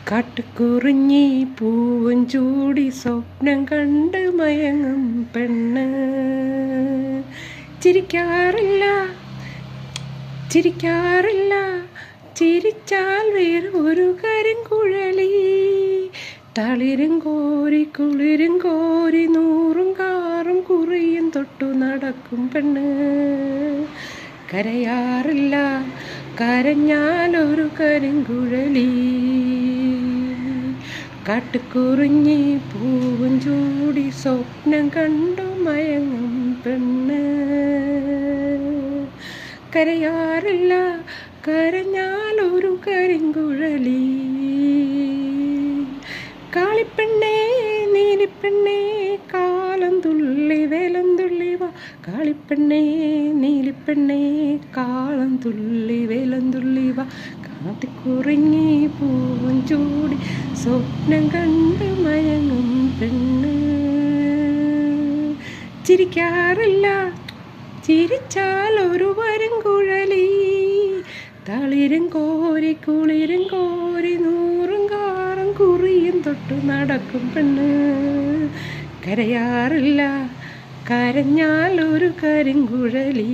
കാട്ടുകുറിഞ്ഞി പൂവും ചൂടി സ്വപ്നം കണ്ട് മയങ്ങും പെണ്ണ് ചിരിക്കാറില്ല ചിരിക്കാറില്ല ചിരിച്ചാൽ വേറെ ഒരു കരിങ്കുഴലി തളിരും കോരി കുളിരും കോരി നൂറും കാറും കുറിയും തൊട്ടു നടക്കും പെണ്ണ് കരയാറില്ല കരഞ്ഞാൽ ഒരു കരിങ്കുഴലി കാട്ടുകുറിഞ്ഞി പൂവും ചൂടി സ്വപ്നം കണ്ടു മയങ്ങും പെണ്ണ് കരയാറില്ല കരഞ്ഞാൽ ഒരു കരിങ്കുഴലി കാളിപ്പെണ്ണേ നീലിപ്പെണ്ണേ കാലം തുള്ളി വേലം തുള്ളി വാ കാളിപ്പെണ്ണേ നീലിപ്പെണ്ണേ കാലം തുള്ളി വേലം തുള്ളി വാ കാട്ടുകുറിഞ്ഞി പൂവും ചൂടി സ്വപ്നം കണ്ട് മയങ്ങും പെണ്ണ് ചിരിക്കാറില്ല ചിരിച്ചാൽ ഒരു കരിങ്കുഴലി തളിരും കോരി കുളിരും കോരി നൂറും കാറും കുറിയും തൊട്ട് നടക്കും പെണ്ണ് കരയാറില്ല കരഞ്ഞാൽ ഒരു കരിങ്കുഴലി